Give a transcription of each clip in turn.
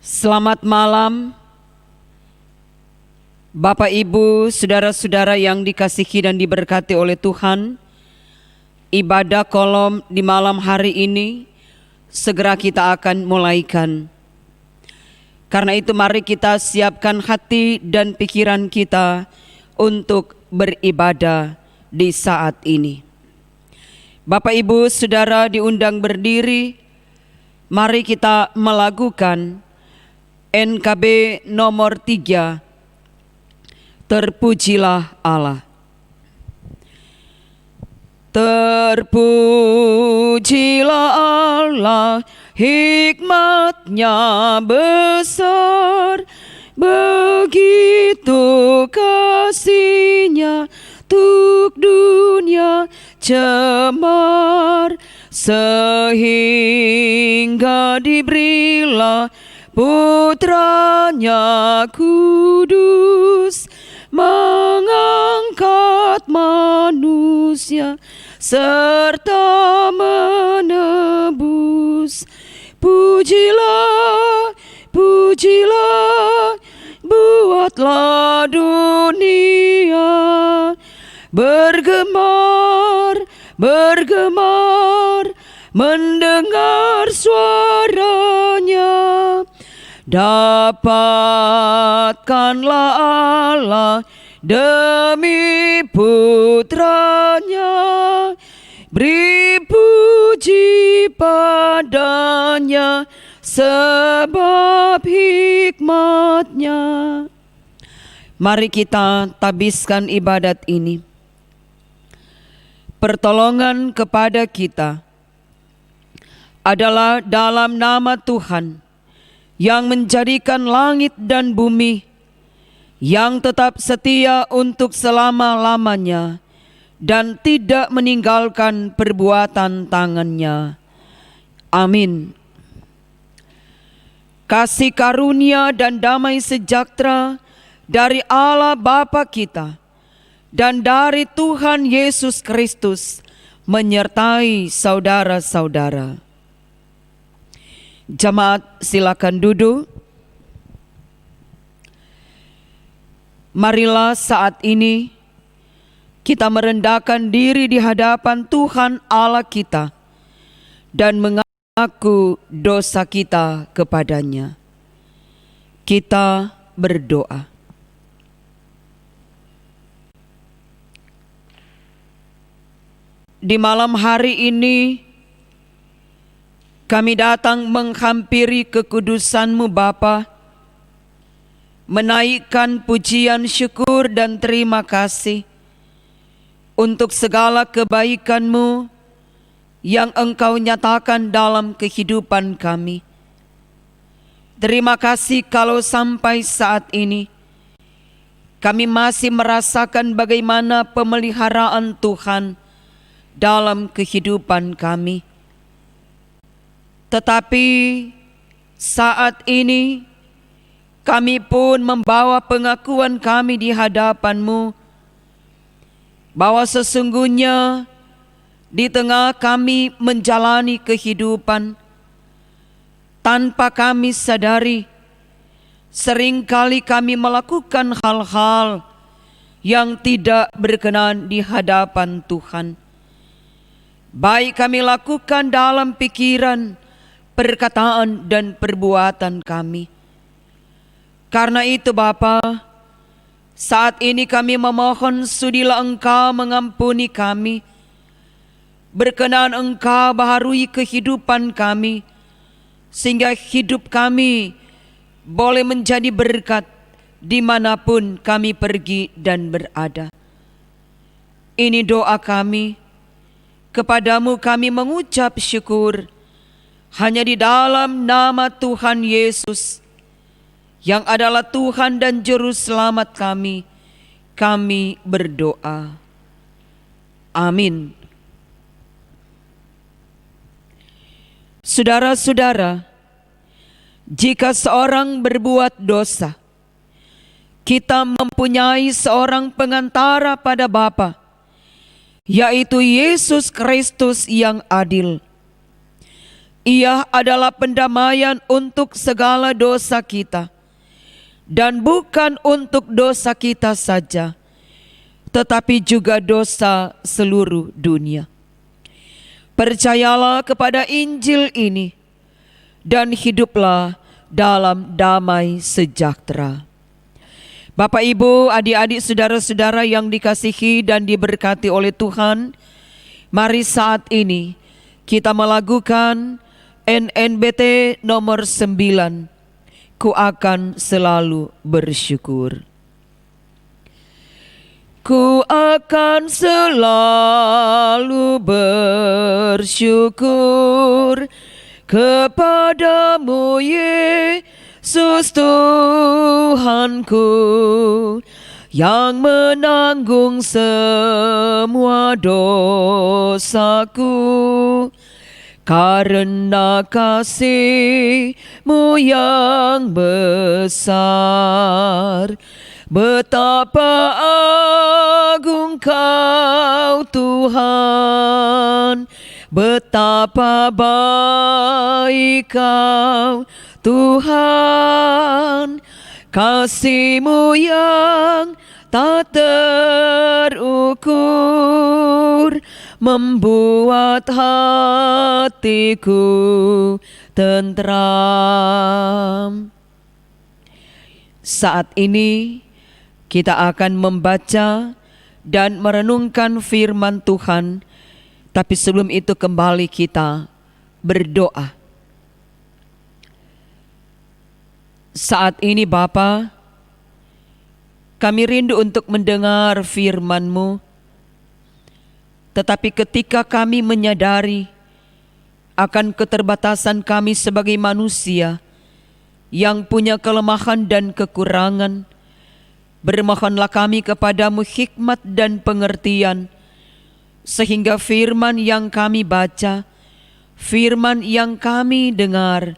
Selamat malam, Bapak Ibu, saudara-saudara yang dikasihi dan diberkati oleh Tuhan. Ibadah kolom di malam hari ini segera kita akan mulaikan. Karena itu mari kita siapkan hati dan pikiran kita untuk beribadah di saat ini. Bapak Ibu, saudara diundang berdiri. Mari kita melakukan NKB nomor 3, Terpujilah Allah. Terpujilah Allah, hikmat-Nya besar, begitu kasih-Nya untuk dunia cemar, sehingga diberilah Putranya kudus, mengangkat manusia serta menebus. Pujilah, pujilah, buatlah dunia bergemar, bergemar, mendengar suaranya. Dapatkanlah Allah demi Putranya, beri puji padanya sebab hikmat-Nya. Mari kita tabiskan ibadat ini. Pertolongan kepada kita adalah dalam nama Tuhan yang menjadikan langit dan bumi, yang tetap setia untuk selama-lamanya dan tidak meninggalkan perbuatan tangannya. Amin. Kasih karunia dan damai sejahtera dari Allah Bapa kita dan dari Tuhan Yesus Kristus menyertai saudara-saudara. Jemaat, silakan duduk. Marilah saat ini kita merendahkan diri di hadapan Tuhan Allah kita dan mengaku dosa kita kepadanya. Kita berdoa. Di malam hari ini kami datang menghampiri kekudusan-Mu Bapa, menaikkan pujian syukur dan terima kasih untuk segala kebaikan-Mu yang Engkau nyatakan dalam kehidupan kami. Terima kasih kalau sampai saat ini kami masih merasakan bagaimana pemeliharaan Tuhan dalam kehidupan kami. Tetapi saat ini kami pun membawa pengakuan kami di hadapan-Mu bahwa sesungguhnya di tengah kami menjalani kehidupan tanpa kami sadari, seringkali kami melakukan hal-hal yang tidak berkenan di hadapan Tuhan. Baik kami lakukan dalam pikiran, perkataan dan perbuatan kami. Karena itu Bapa, saat ini kami memohon sudilah Engkau mengampuni kami. Berkenan Engkau baharui kehidupan kami, sehingga hidup kami boleh menjadi berkat dimanapun kami pergi dan berada. Ini doa kami. Kepadamu kami mengucap syukur hanya di dalam nama Tuhan Yesus yang adalah Tuhan dan Juru Selamat kami berdoa. Amin. Saudara-saudara, jika seorang berbuat dosa, kita mempunyai seorang pengantara pada Bapa, yaitu Yesus Kristus yang adil. Ia adalah pendamaian untuk segala dosa kita, dan bukan untuk dosa kita saja, tetapi juga dosa seluruh dunia. Percayalah kepada Injil ini, dan hiduplah dalam damai sejahtera. Bapak, Ibu, adik-adik, saudara-saudara yang dikasihi dan diberkati oleh Tuhan, mari saat ini kita melakukan NNBT nomor 9. Ku akan selalu bersyukur. Ku akan selalu bersyukur kepadamu, Yesus Tuhanku, yang menanggung semua dosaku. Karena kasih-Mu yang besar, betapa agung Kau Tuhan, betapa baik Kau Tuhan. Kasih-Mu yang tak terukur membuat hatiku tentram. Saat ini kita akan membaca dan merenungkan firman Tuhan, tapi sebelum itu kembali kita berdoa. Saat ini Bapa, kami rindu untuk mendengar firman-Mu. Tetapi ketika kami menyadari akan keterbatasan kami sebagai manusia yang punya kelemahan dan kekurangan, bermohonlah kami kepadamu hikmat dan pengertian, sehingga firman yang kami baca, firman yang kami dengar,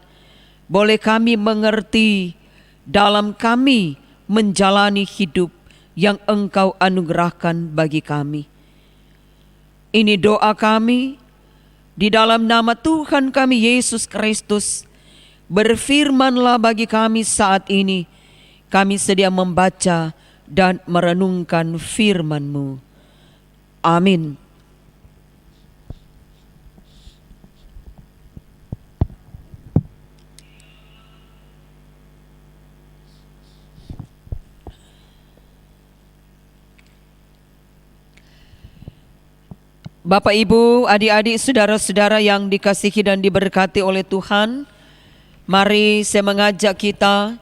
boleh kami mengerti dalam kami menjalani hidup yang Engkau anugerahkan bagi kami. Ini doa kami di dalam nama Tuhan kami Yesus Kristus. Berfirmanlah bagi kami saat ini. Kami sedia membaca dan merenungkan firman-Mu. Amin. Bapak, Ibu, adik-adik, saudara-saudara yang dikasihi dan diberkati oleh Tuhan, mari saya mengajak kita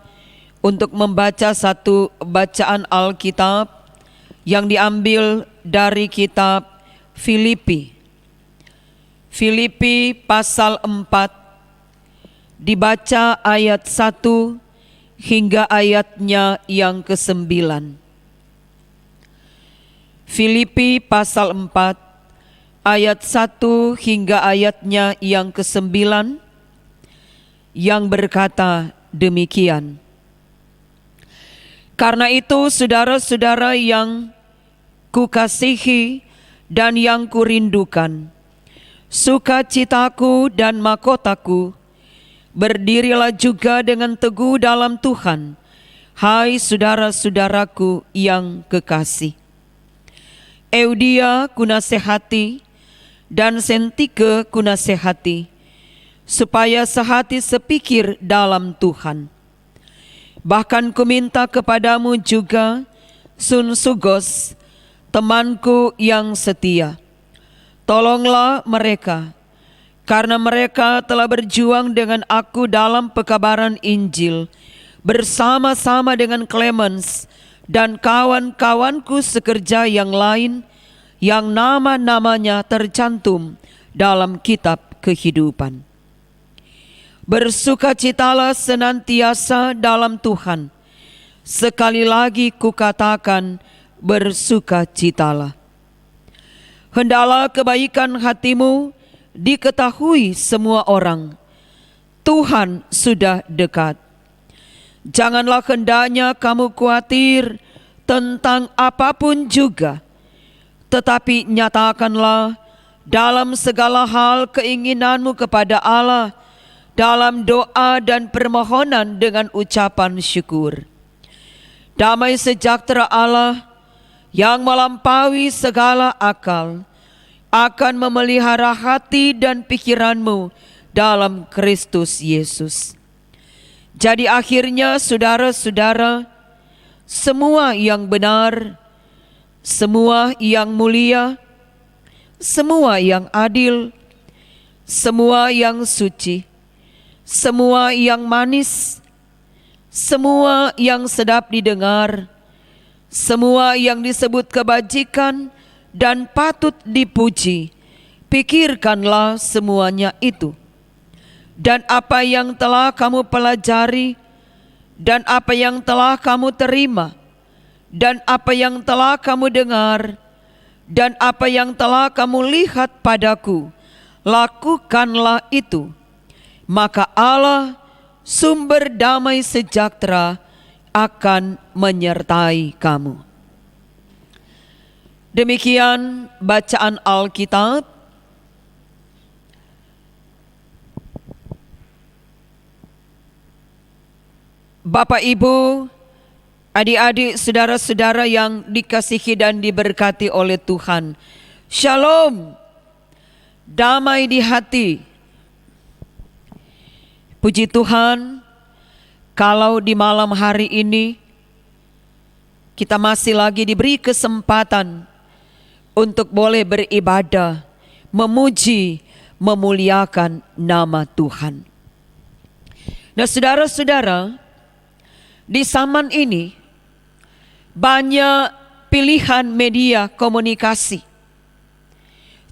untuk membaca satu bacaan Alkitab yang diambil dari kitab Filipi. Filipi pasal 4, dibaca ayat 1 hingga ayatnya yang ke-9. Filipi pasal 4, ayat 1 hingga ayatnya yang ke-9, yang berkata demikian. Karena itu saudara-saudara yang kukasihi dan yang kurindukan, sukacitaku dan mahkotaku, berdirilah juga dengan teguh dalam Tuhan, hai saudara-saudaraku yang kekasih. Eudia kunasehati dan Sentike kunasehati, supaya sehati sepikir dalam Tuhan. Bahkan kuminta kepadamu juga Sunsugos, temanku yang setia. Tolonglah mereka, karena mereka telah berjuang dengan aku dalam pekabaran Injil, bersama-sama dengan Clemens dan kawan-kawanku sekerja yang lain, yang nama-namanya tercantum dalam kitab kehidupan. Bersukacitalah senantiasa dalam Tuhan. Sekali lagi kukatakan, bersukacitalah. Hendaklah kebaikan hatimu diketahui semua orang. Tuhan sudah dekat. Janganlah hendaknya kamu khawatir tentang apapun juga, tetapi nyatakanlah dalam segala hal keinginanmu kepada Allah dalam doa dan permohonan dengan ucapan syukur. Damai sejahtera Allah yang melampaui segala akal akan memelihara hati dan pikiranmu dalam Kristus Yesus. Jadi akhirnya saudara-saudara, semua yang benar, semua yang mulia, semua yang adil, semua yang suci, semua yang manis, semua yang sedap didengar, semua yang disebut kebajikan dan patut dipuji, pikirkanlah semuanya itu. Dan apa yang telah kamu pelajari, dan apa yang telah kamu terima, dan apa yang telah kamu dengar, dan apa yang telah kamu lihat padaku, lakukanlah itu. Maka Allah, sumber damai sejahtera, akan menyertai kamu. Demikian bacaan Alkitab. Bapak, Ibu, adik-adik, saudara-saudara yang dikasihi dan diberkati oleh Tuhan. Shalom, damai di hati. Puji Tuhan, kalau di malam hari ini kita masih lagi diberi kesempatan untuk boleh beribadah, memuji, memuliakan nama Tuhan. Nah, saudara-saudara, di zaman ini banyak pilihan media komunikasi.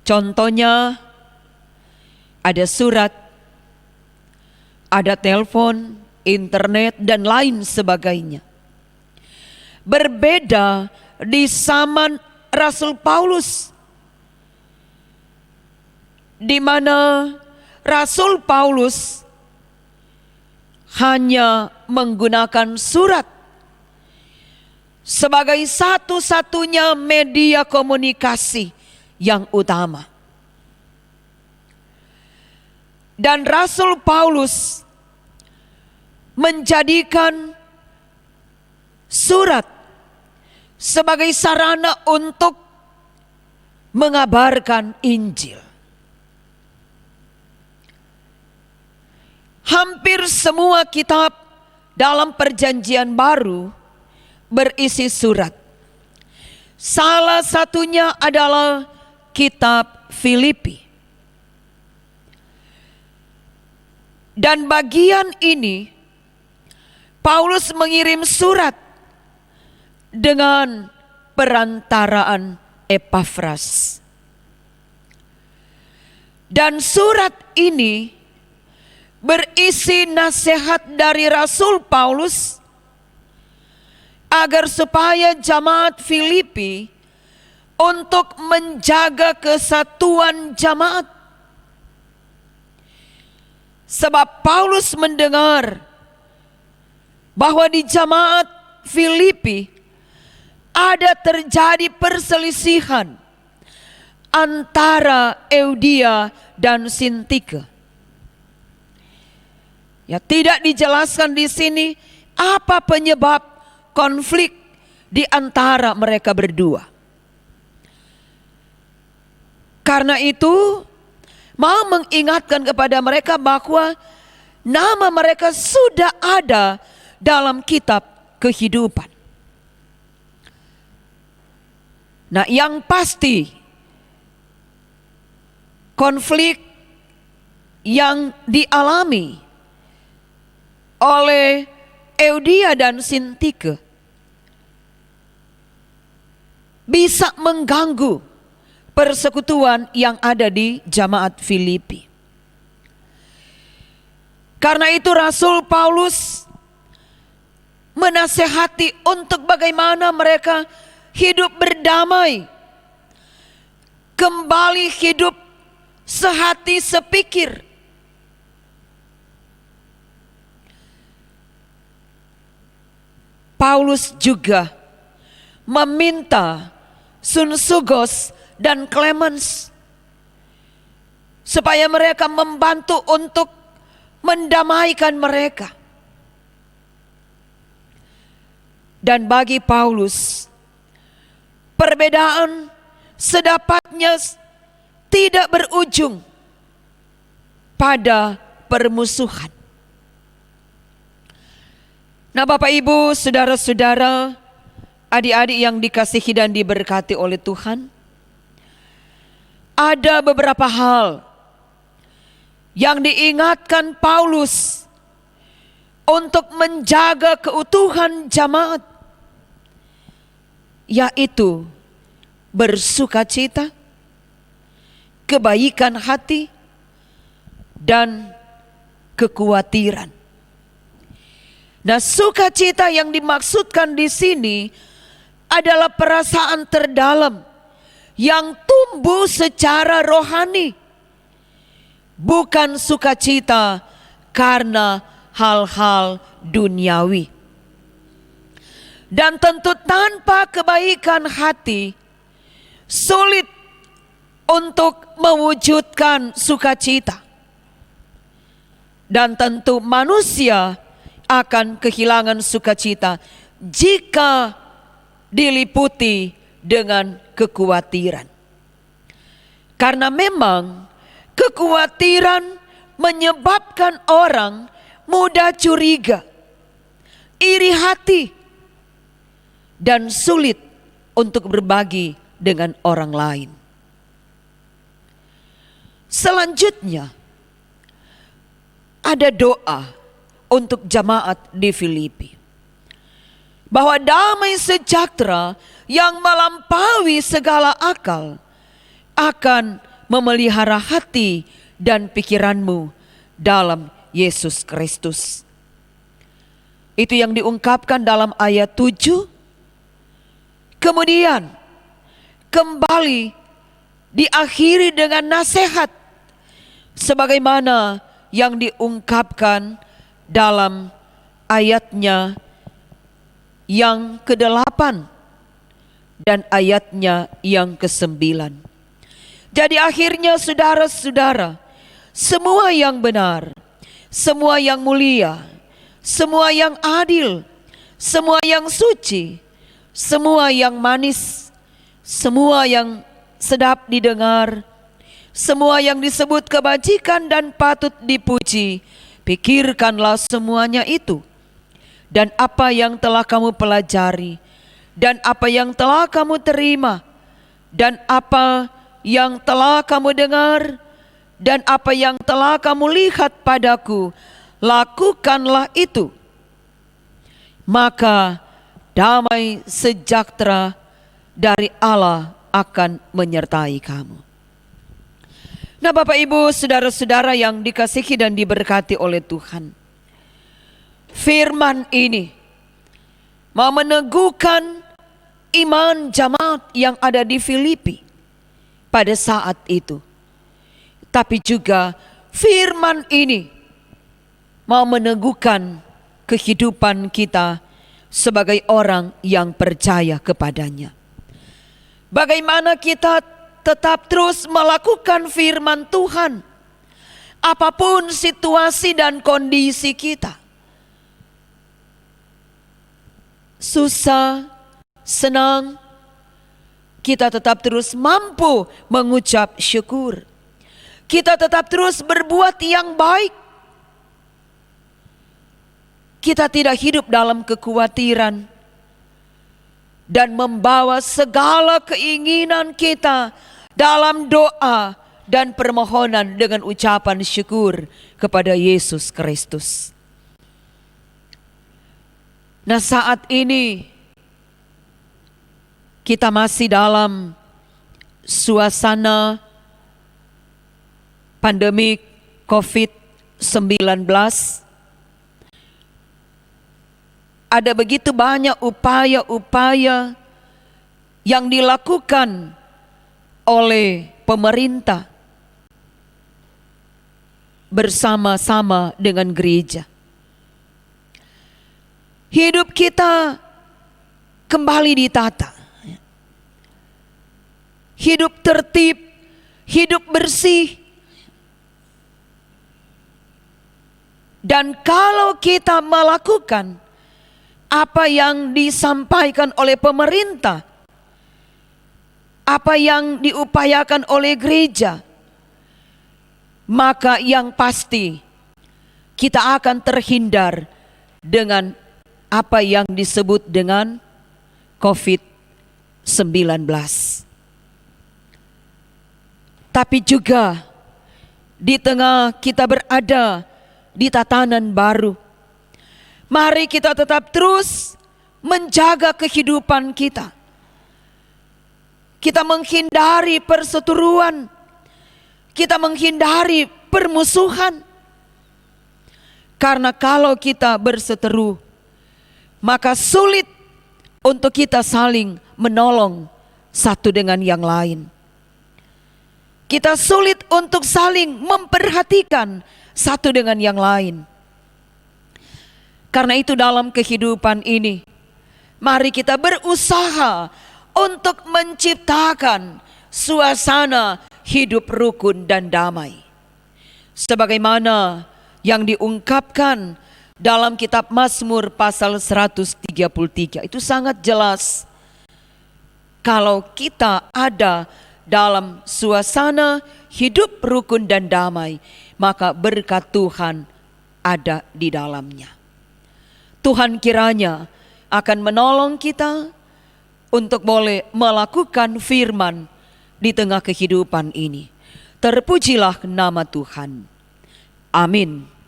Contohnya ada surat, ada telepon, internet, dan lain sebagainya. Berbeda di zaman Rasul Paulus, di mana Rasul Paulus hanya menggunakan surat sebagai satu-satunya media komunikasi yang utama. Dan Rasul Paulus menjadikan surat sebagai sarana untuk mengabarkan Injil. Hampir semua kitab dalam Perjanjian Baru berisi surat. Salah satunya adalah kitab Filipi. Dan bagian ini Paulus mengirim surat dengan perantaraan Epafras. Dan surat ini berisi nasihat dari Rasul Paulus agar supaya jemaat Filipi untuk menjaga kesatuan jemaat. Sebab Paulus mendengar bahwa di jemaat Filipi ada terjadi perselisihan antara Eudia dan Sintike. Ya, tidak dijelaskan di sini apa penyebab konflik di antara mereka berdua. Karena itu mau mengingatkan kepada mereka bahwa nama mereka sudah ada dalam kitab kehidupan. Nah, yang pasti konflik yang dialami oleh Eudia dan Sintike bisa mengganggu persekutuan yang ada di jemaat Filipi. Karena itu Rasul Paulus menasehati untuk bagaimana mereka hidup berdamai, kembali hidup sehati sepikir. Paulus juga meminta Sunsugos dan Clemens supaya mereka membantu untuk mendamaikan mereka. Dan bagi Paulus, perbedaan sedapatnya tidak berujung pada permusuhan. Nah, Bapak Ibu, saudara-saudara, adik-adik yang dikasihi dan diberkati oleh Tuhan, ada beberapa hal yang diingatkan Paulus untuk menjaga keutuhan jemaat, yaitu bersukacita, kebaikan hati, dan kekhawatiran. Nah, sukacita yang dimaksudkan di sini adalah perasaan terdalam yang tumbuh secara rohani, bukan sukacita karena hal-hal duniawi. Dan tentu tanpa kebaikan hati sulit untuk mewujudkan sukacita. Dan tentu manusia akan kehilangan sukacita jika diliputi dengan kekhawatiran. Karena memang kekhawatiran menyebabkan orang mudah curiga, iri hati, dan sulit untuk berbagi dengan orang lain. Selanjutnya, ada doa untuk jemaat di Filipi, bahwa damai sejahtera yang melampaui segala akal akan memelihara hati dan pikiranmu dalam Yesus Kristus. Itu yang diungkapkan dalam ayat 7. Kemudian kembali diakhiri dengan nasihat sebagaimana yang diungkapkan dalam ayatnya yang ke-8 dan ayatnya yang ke-9. Jadi akhirnya saudara-saudara, semua yang benar, semua yang mulia, semua yang adil, semua yang suci, semua yang manis, semua yang sedap didengar, semua yang disebut kebajikan dan patut dipuji, pikirkanlah semuanya itu. Dan apa yang telah kamu pelajari, dan apa yang telah kamu terima, dan apa yang telah kamu dengar, dan apa yang telah kamu lihat padaku, lakukanlah itu. Maka damai sejahtera dari Allah akan menyertai kamu. Nah, Bapak Ibu, saudara-saudara yang dikasihi dan diberkati oleh Tuhan, firman ini mau meneguhkan iman jemaat yang ada di Filipi pada saat itu. Tapi juga firman ini mau meneguhkan kehidupan kita sebagai orang yang percaya kepadanya. Bagaimana kita tetap terus melakukan firman Tuhan, apapun situasi dan kondisi kita. Susah, senang, kita tetap terus mampu mengucap syukur. Kita tetap terus berbuat yang baik. Kita tidak hidup dalam kekhawatiran dan membawa segala keinginan kita dalam doa dan permohonan dengan ucapan syukur kepada Yesus Kristus. Nah, saat ini kita masih dalam suasana pandemik COVID-19. Ada begitu banyak upaya-upaya yang dilakukan oleh pemerintah bersama-sama dengan gereja. Hidup kita kembali ditata. Hidup tertib, hidup bersih. Dan kalau kita melakukan apa yang disampaikan oleh pemerintah, apa yang diupayakan oleh gereja, maka yang pasti kita akan terhindar dengan apa yang disebut dengan COVID-19. Tapi juga di tengah kita berada di tatanan baru, mari kita tetap terus menjaga kehidupan kita. Kita menghindari perseteruan, kita menghindari permusuhan. Karena kalau kita berseteru, maka sulit untuk kita saling menolong satu dengan yang lain. Kita sulit untuk saling memperhatikan satu dengan yang lain. Karena itu dalam kehidupan ini, mari kita berusaha untuk menciptakan suasana hidup rukun dan damai. Sebagaimana yang diungkapkan dalam kitab Mazmur pasal 133, itu sangat jelas. Kalau kita ada dalam suasana hidup rukun dan damai, maka berkat Tuhan ada di dalamnya. Tuhan kiranya akan menolong kita untuk boleh melakukan firman di tengah kehidupan ini. Terpujilah nama Tuhan. Amin.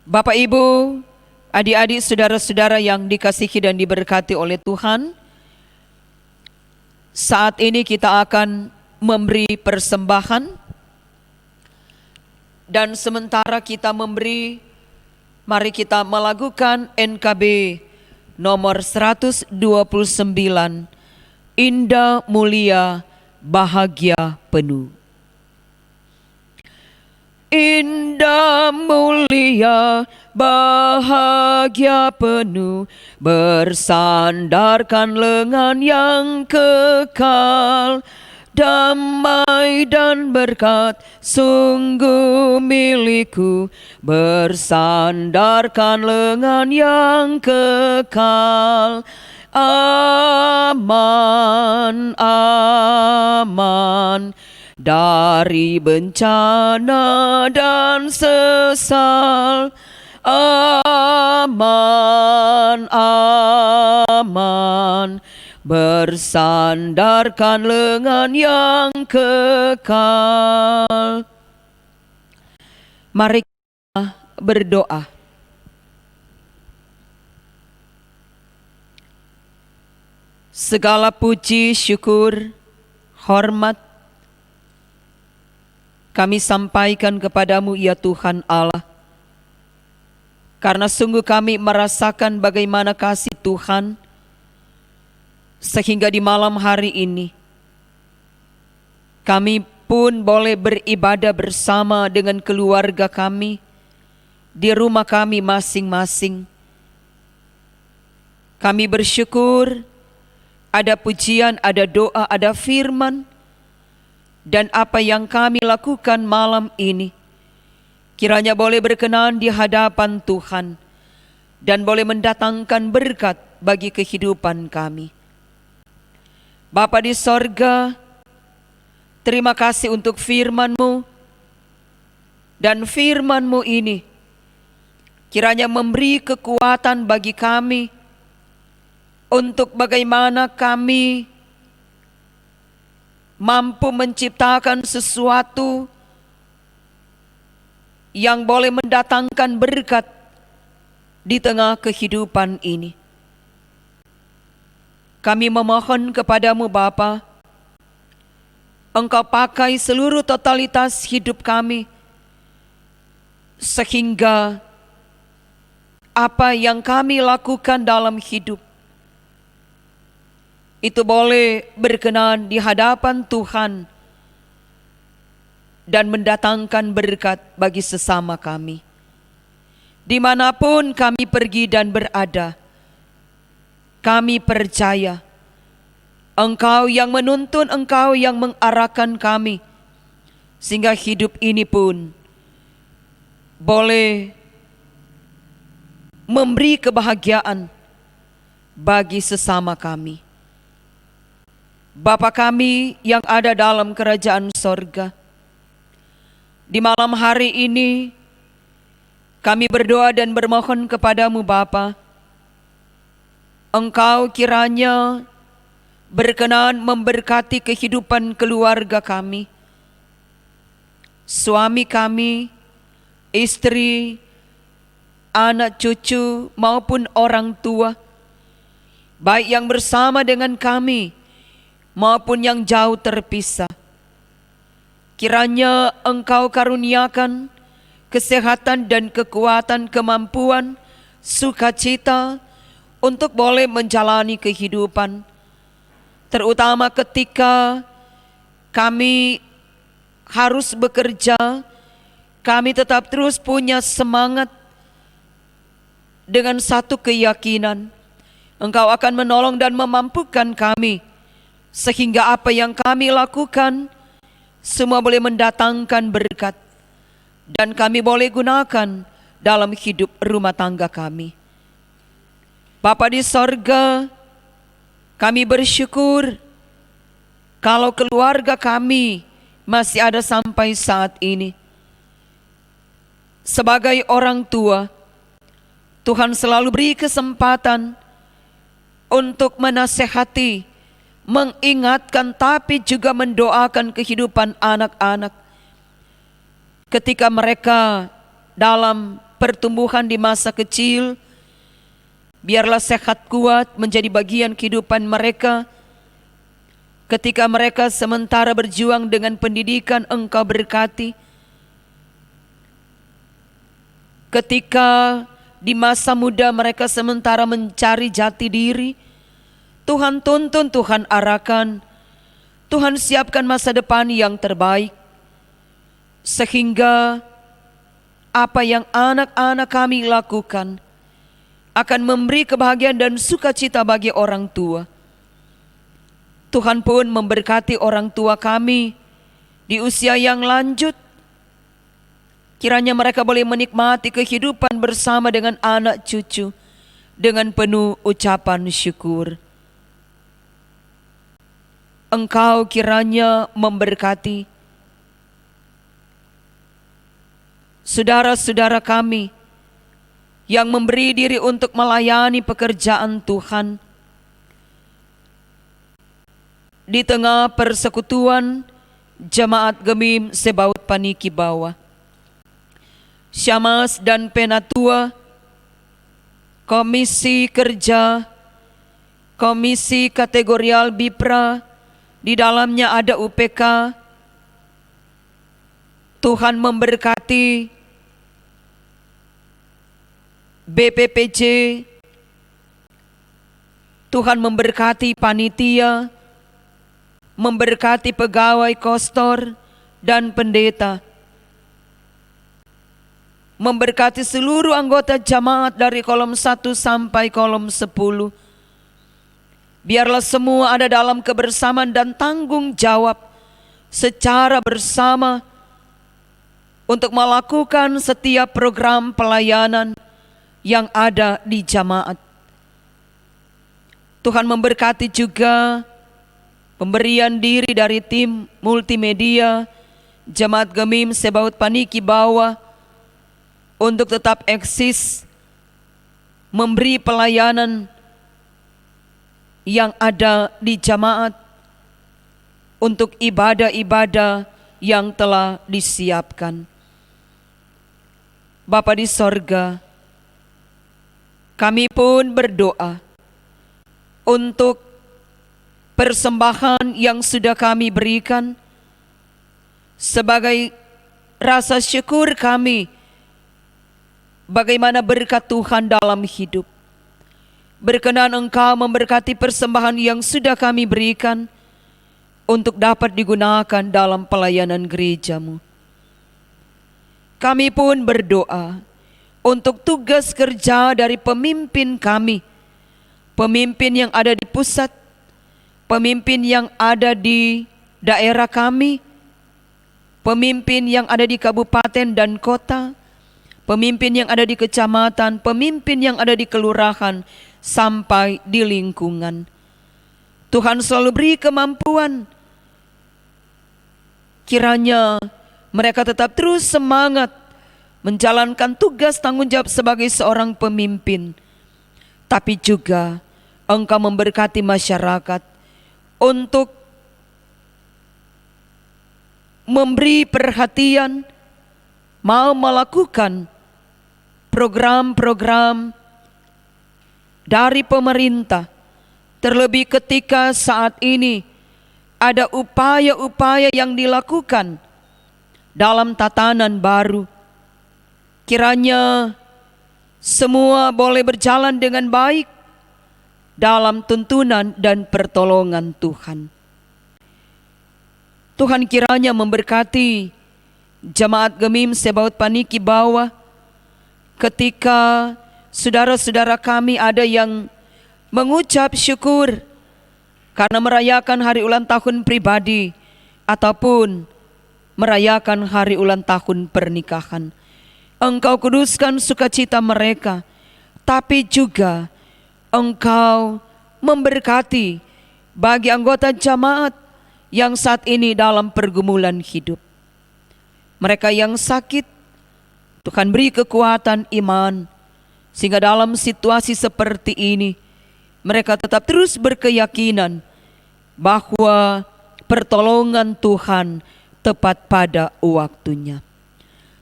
Bapak, Ibu, adik-adik, saudara-saudara yang dikasihi dan diberkati oleh Tuhan, saat ini kita akan memberi persembahan, dan sementara kita memberi, mari kita melakukan NKB nomor 129, Indah Mulia Bahagia Penuh. Indah mulia bahagia penuh, bersandarkan lengan yang kekal, damai dan berkat sungguh milikku, bersandarkan lengan yang kekal. Aman, aman dari bencana dan sesal. Aman, aman, bersandarkan lengan yang kekal. Mari kita berdoa. Segala puji, syukur, hormat kami sampaikan kepadamu ya Tuhan Allah, karena sungguh kami merasakan bagaimana kasih Tuhan, sehingga di malam hari ini kami pun boleh beribadah bersama dengan keluarga kami di rumah kami masing-masing. Kami bersyukur ada pujian, ada doa, ada firman, dan apa yang kami lakukan malam ini kiranya boleh berkenan di hadapan Tuhan dan boleh mendatangkan berkat bagi kehidupan kami. Bapa di sorga, terima kasih untuk firman-Mu, dan firman-Mu ini kiranya memberi kekuatan bagi kami untuk bagaimana kami mampu menciptakan sesuatu yang boleh mendatangkan berkat di tengah kehidupan ini. Kami memohon kepadamu Bapa, Engkau pakai seluruh totalitas hidup kami, sehingga apa yang kami lakukan dalam hidup itu boleh berkenan di hadapan Tuhan dan mendatangkan berkat bagi sesama kami. Dimanapun kami pergi dan berada, kami percaya Engkau yang menuntun, Engkau yang mengarahkan kami, sehingga hidup ini pun boleh memberi kebahagiaan bagi sesama kami. Bapa kami yang ada dalam kerajaan sorga, di malam hari ini kami berdoa dan bermohon kepadamu Bapa, Engkau kiranya berkenan memberkati kehidupan keluarga kami, suami kami, istri, anak cucu maupun orang tua, baik yang bersama dengan kami maupun yang jauh terpisah. Kiranya Engkau karuniakan kesehatan dan kekuatan, kemampuan, sukacita untuk boleh menjalani kehidupan, terutama ketika kami harus bekerja. Kami tetap terus punya semangat dengan satu keyakinan, Engkau akan menolong dan memampukan kami, sehingga apa yang kami lakukan semua boleh mendatangkan berkat, dan kami boleh gunakan dalam hidup rumah tangga kami. Bapa di sorga, kami bersyukur kalau keluarga kami masih ada sampai saat ini. Sebagai orang tua, Tuhan selalu beri kesempatan untuk menasehati, mengingatkan, tapi juga mendoakan kehidupan anak-anak ketika mereka dalam pertumbuhan di masa kecil. Biarlah sehat kuat menjadi bagian kehidupan mereka. Ketika mereka sementara berjuang dengan pendidikan, Engkau berkati. Ketika di masa muda mereka sementara mencari jati diri, Tuhan tuntun, Tuhan arahkan, Tuhan siapkan masa depan yang terbaik, sehingga apa yang anak-anak kami lakukan akan memberi kebahagiaan dan sukacita bagi orang tua. Tuhan pun memberkati orang tua kami di usia yang lanjut. Kiranya mereka boleh menikmati kehidupan bersama dengan anak cucu dengan penuh ucapan syukur. Engkau kiranya memberkati saudara-saudara kami yang memberi diri untuk melayani pekerjaan Tuhan di tengah persekutuan Jemaat Gemim Sebaut Paniki Bawah, Syamas dan Penatua, Komisi Kerja, Komisi Kategorial Bipra, di dalamnya ada UPK. Tuhan memberkati BPPJ, Tuhan memberkati panitia, memberkati pegawai kostor dan pendeta, memberkati seluruh anggota jamaat dari kolom 1 sampai kolom 10. Biarlah semua ada dalam kebersamaan dan tanggung jawab secara bersama untuk melakukan setiap program pelayanan yang ada di jamaat. Tuhan memberkati juga pemberian diri dari tim multimedia Jemaat Gemim Sebaut Paniki Bawah untuk tetap eksis memberi pelayanan yang ada di jamaat untuk ibadah-ibadah yang telah disiapkan. Bapa di sorga, kami pun berdoa untuk persembahan yang sudah kami berikan sebagai rasa syukur kami bagaimana berkat Tuhan dalam hidup. Berkenan Engkau memberkati persembahan yang sudah kami berikan untuk dapat digunakan dalam pelayanan gereja-Mu. Kami pun berdoa untuk tugas kerja dari pemimpin kami, pemimpin yang ada di pusat, pemimpin yang ada di daerah kami, pemimpin yang ada di kabupaten dan kota, pemimpin yang ada di kecamatan, pemimpin yang ada di kelurahan, sampai di lingkungan. Tuhan selalu beri kemampuan. Kiranya mereka tetap terus semangat menjalankan tugas tanggung jawab sebagai seorang pemimpin. Tapi juga Engkau memberkati masyarakat untuk memberi perhatian, mau melakukan program-program dari pemerintah. Terlebih ketika saat ini ada upaya-upaya yang dilakukan dalam tatanan baru. Kiranya semua boleh berjalan dengan baik dalam tuntunan dan pertolongan Tuhan. Tuhan kiranya memberkati jemaat Gemim Sebaut Paniki Bawah ketika saudara-saudara kami ada yang mengucap syukur karena merayakan hari ulang tahun pribadi ataupun merayakan hari ulang tahun pernikahan. Engkau kuduskan sukacita mereka, tapi juga Engkau memberkati bagi anggota jemaat yang saat ini dalam pergumulan hidup. Mereka yang sakit, Tuhan beri kekuatan iman, sehingga dalam situasi seperti ini, mereka tetap terus berkeyakinan bahwa pertolongan Tuhan tepat pada waktunya.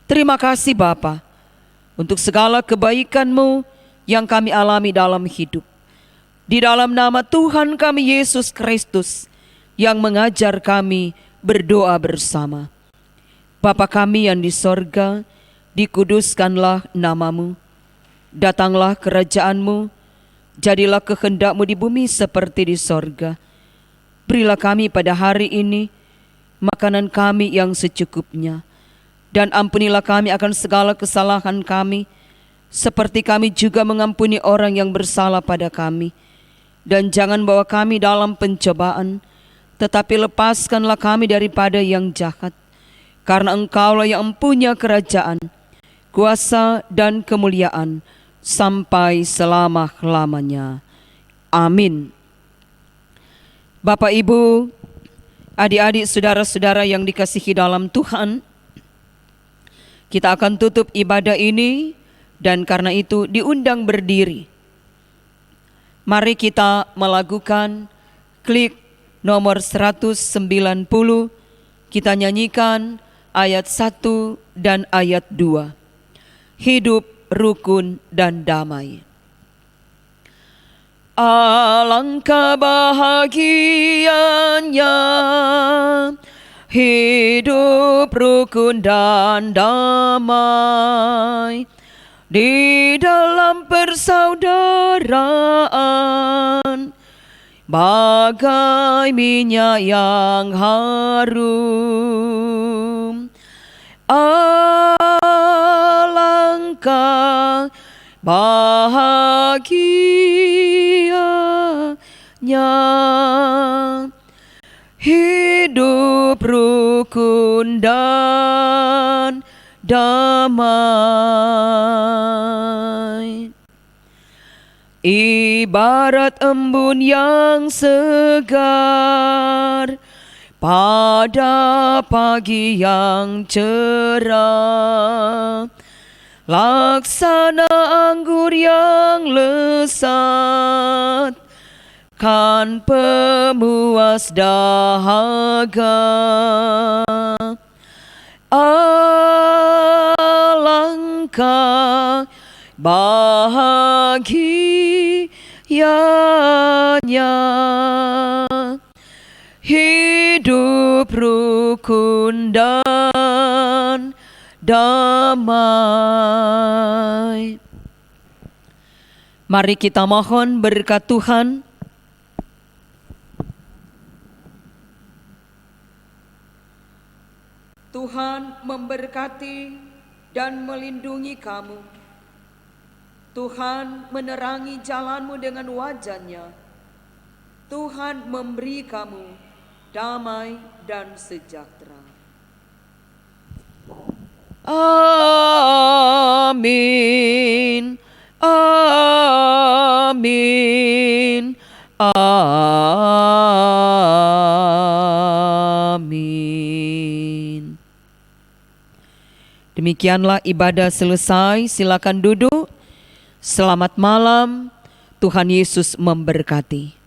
Terima kasih Bapa untuk segala kebaikan-Mu yang kami alami dalam hidup. Di dalam nama Tuhan kami Yesus Kristus yang mengajar kami berdoa bersama. Bapa kami yang di sorga, dikuduskanlah nama-Mu. Datanglah kerajaan-Mu, jadilah kehendak-Mu di bumi seperti di sorga. Berilah kami pada hari ini makanan kami yang secukupnya. Dan ampunilah kami akan segala kesalahan kami, seperti kami juga mengampuni orang yang bersalah pada kami. Dan jangan bawa kami dalam pencobaan, tetapi lepaskanlah kami daripada yang jahat. Karena Engkaulah yang mempunyai kerajaan, kuasa dan kemuliaan, sampai selama-lamanya. Amin. Bapak, Ibu, adik-adik, saudara-saudara yang dikasihi dalam Tuhan, kita akan tutup ibadah ini dan karena itu diundang berdiri. Mari kita melakukan klik nomor 190, kita nyanyikan ayat 1 dan ayat 2. Hidup rukun dan damai. Alangkah bahagianya hidup rukun dan damai di dalam persaudaraan, bagai minyak yang harum. Alangkah bahagianya hidup rukun dan damai. Ibarat embun yang segar pada pagi yang cerah, laksana anggur yang lesat, kan pemuas dahaga. Alangkah bahagianya hidup rukun dan damai. Mari kita mohon berkat Tuhan. Tuhan memberkati dan melindungi kamu. Tuhan menerangi jalanmu dengan wajah-Nya Tuhan memberi kamu damai dan sejahtera. Amin. Amin. Amin. Demikianlah ibadah selesai. Silakan duduk. Selamat malam. Tuhan Yesus memberkati.